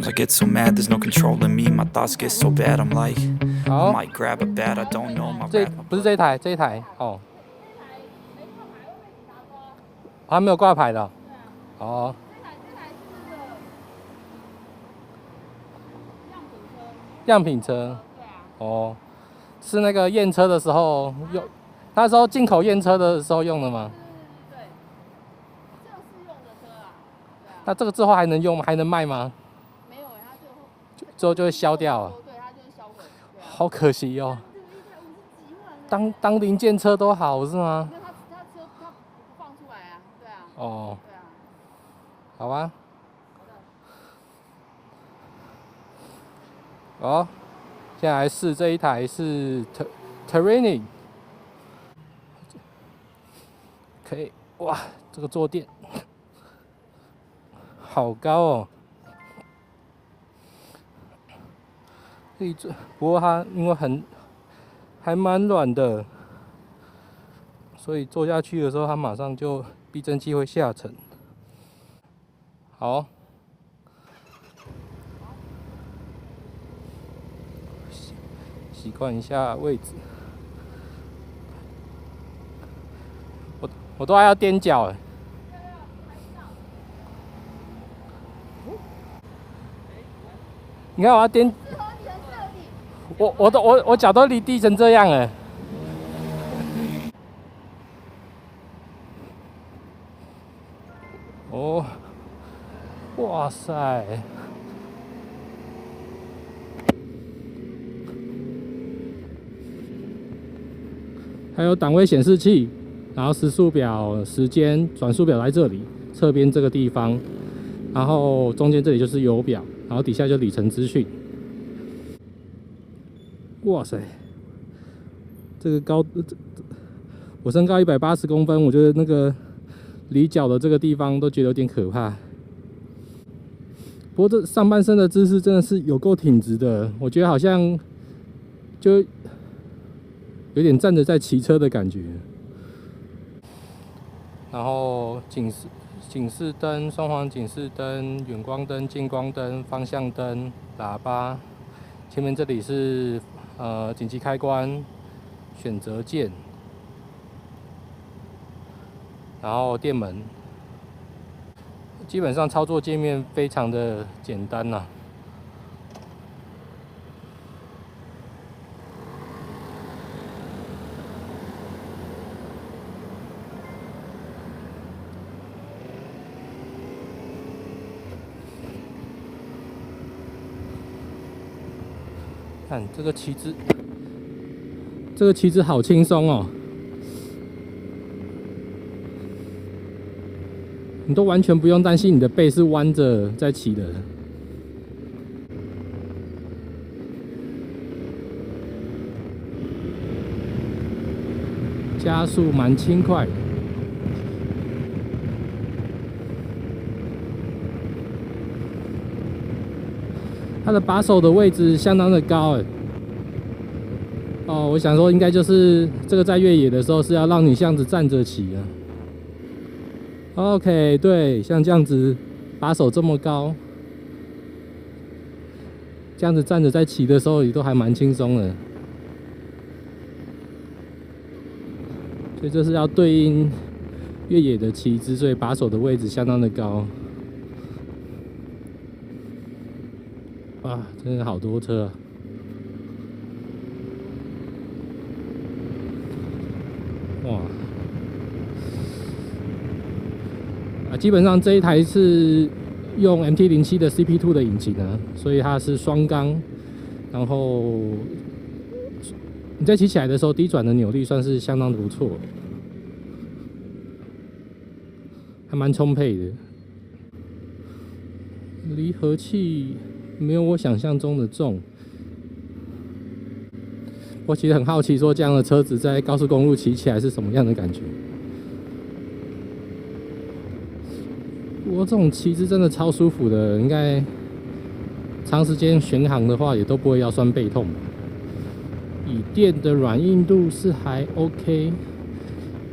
Sometimes I get so mad, there's no controlling me. My thoughts get so bad, I'm like, I might grab a bat, I don't know. My 这 rap, 不是这一台，这一台哦，还没有挂牌的哦。样品车，哦，是那个验车的时候用，那时候进口验车的时候用的吗？对，这个是用的车啊。对啊。那这个之后还能用吗？还能卖吗？没有哎，它之后就会销掉了。对，它就是销毁。好可惜哦。当零件车都好是吗？那它车它不放出来啊，对啊。哦。对啊。好吧。好，现在来试这一台是 Terrain， 可以哇，这个坐垫好高哦。可以坐，不过它因为还蛮软的，所以坐下去的时候，它马上就避震器会下沉。好。习惯一下位置，我都还要踮脚哎。你看我要踮，我脚都离地成这样哎。哦，哇塞！还有档位显示器，然后时速表、时间转速表在这里侧边这个地方，然后中间这里就是油表，然后底下就里程资讯。哇塞，这个高，我身高180公分，我觉得那个离脚的这个地方都觉得有点可怕。不过这上半身的姿势真的是有够挺直的，我觉得好像就有点站着在骑车的感觉。然后警示灯、双黄警示灯、远光灯、近光灯、方向灯、喇叭，前面这里是紧急开关、选择键，然后电门。基本上操作界面非常的简单呐。看这个旗帜，好轻松哦，你都完全不用担心你的背是弯着在骑的。加速蛮轻快的。它的把手的位置相当的高哎。哦，我想说应该就是这个在越野的时候是要让你这样子站着骑啊。OK， 对，像这样子把手这么高，这样子站着在骑的时候也都还蛮轻松的。所以这是要对应越野的骑姿，所以把手的位置相当的高。哇，真的好多车啊！哇！基本上这一台是用 MT-07的 CP2 的引擎啊，所以它是双缸，然后你在骑起来的时候，低转的扭力算是相当的不错，还蛮充沛的。离合器没有我想象中的重。我其实很好奇，说这样的车子在高速公路骑起来是什么样的感觉。不过这种骑姿真的超舒服的，应该长时间巡航的话也都不会腰酸背痛吧。椅垫的软硬度是还 OK，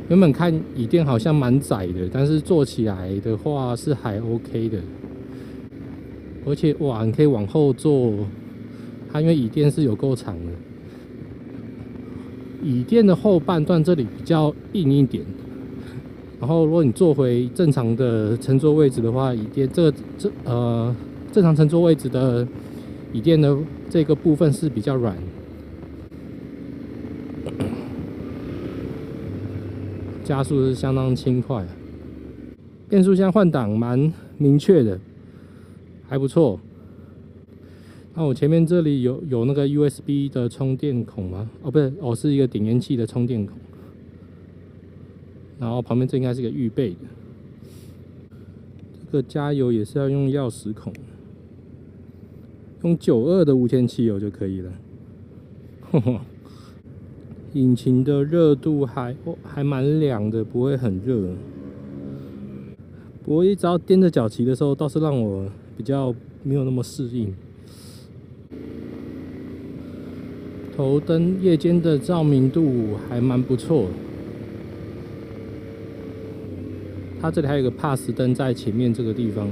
原本看椅垫好像蛮窄的，但是坐起来的话是还 OK 的。而且哇，你可以往后坐，它因为椅垫是有够长的，椅垫的后半段这里比较硬一点。然后如果你坐回正常的乘坐位置的话，椅垫正常乘坐位置的椅垫的这个部分是比较软，加速是相当轻快，变速箱换挡蛮明确的，还不错。那我前面这里有那个 USB 的充电孔吗？哦，不是，哦，是一个点烟器的充电孔。然后旁边这应该是个预备的，这个加油也是要用钥匙孔，用92的无铅汽油就可以了。引擎的热度还蛮凉的，不会很热。不过一直要踮着脚骑的时候，倒是让我比较没有那么适应。头灯夜间的照明度还蛮不错的。它这里还有一个 pass 灯在前面这个地方。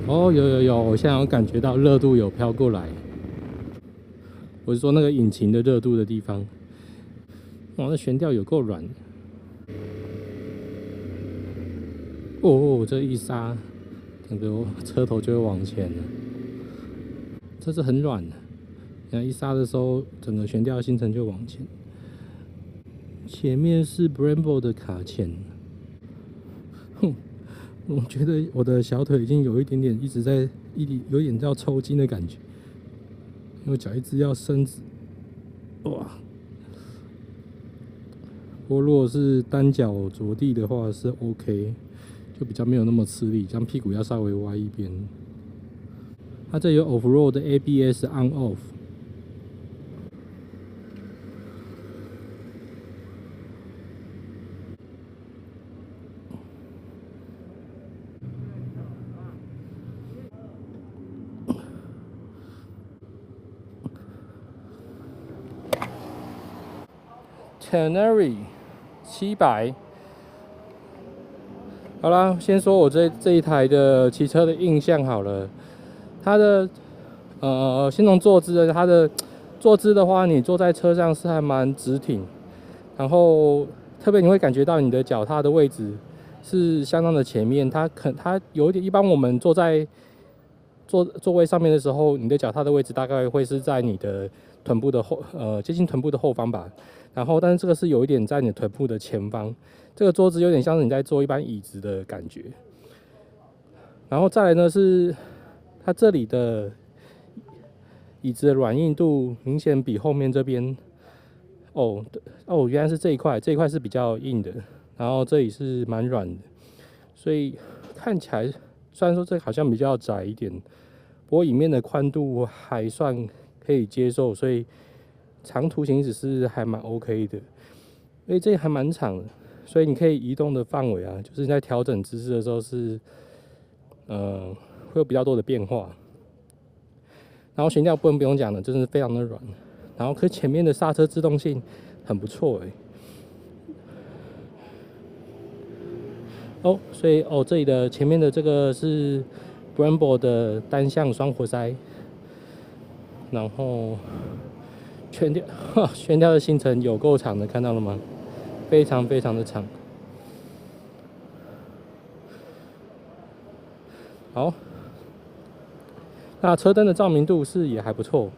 哦，有，我现在有感觉到热度有飘过来。我是说那个引擎的热度的地方。哇，那悬吊有够软。哦，这一刹，整个车头就会往前了。这是很软的。一刹的时候，整个悬吊行程就往前。前面是 Brembo 的卡钳，我觉得我的小腿已经有一点点有点要抽筋的感觉，因为脚一直要伸直，哇！不过如果是单脚着地的话是 OK， 就比较没有那么吃力，这样屁股要稍微歪一边。它这有 Off-road 的 ABS on/off。Tenere 700，好啦，先说我这一台的骑车的印象好了。它的先从坐姿，它的坐姿的话，你坐在车上是还蛮直挺，然后特别你会感觉到你的脚踏的位置是相当的前面，它有一点，一般我们坐在座位上面的时候，你的脚踏的位置大概会是在你的臀部的接近臀部的后方吧。然后，但是这个是有一点在你臀部的前方，这个桌子有点像是你在坐一般椅子的感觉。然后再来呢是它这里的椅子的软硬度明显比后面这边，原来是这一块是比较硬的，然后这里是蛮软的，所以看起来虽然说这好像比较窄一点，不过里面的宽度还算可以接受，所以长途行驶是还蛮 OK 的。因为这还蛮长的，所以你可以移动的范围啊，就是在调整姿势的时候是会有比较多的变化。然后悬吊部分不用讲了，真的是非常的软。然后可前面的刹车制动性很不错所以这里的前面的这个是 Brembo 的单向双活塞，然后悬吊的行程有够长的，看到了吗？非常非常的长。好，那车灯的照明度是也还不错。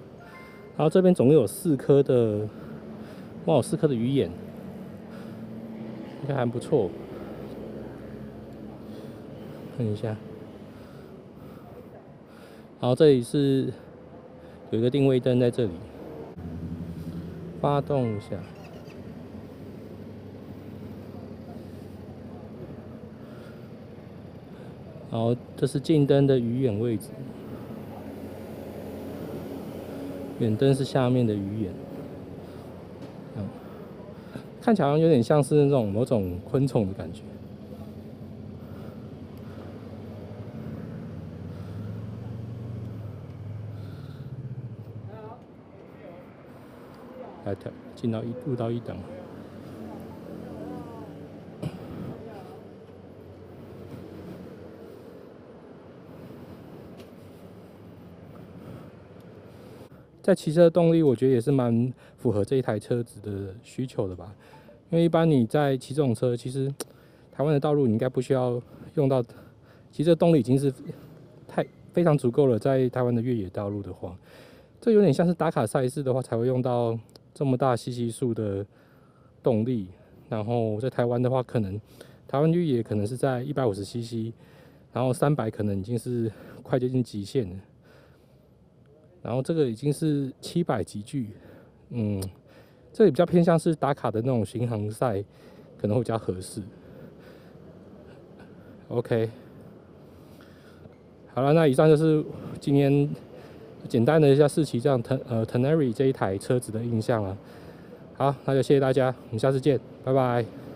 然后这边总共有4颗的鱼眼，应该还不错。看一下，然后这里是有一个定位灯在这里，发动一下。然后这是近灯的鱼眼位置，远灯是下面的鱼眼。看起来好像有点像是那种某种昆虫的感觉。来，进到入到1档。在骑车的动力，我觉得也是蛮符合这一台车子的需求的吧。因为一般你在骑这种车，其实台湾的道路你应该不需要用到，其实这动力已经是非常足够了。在台湾的越野道路的话，这有点像是打卡赛事的话才会用到这么大cc数的动力。然后在台湾的话，可能台湾越野可能是在150cc，然后300可能已经是快接近极限了。然后这个已经是700级距，这也比较偏向是打卡的那种巡航赛，可能会比较合适。OK， 好了，那以上就是今天简单的一下试骑这样Teneri 这一台车子的印象了。好，那就谢谢大家，我们下次见，拜拜。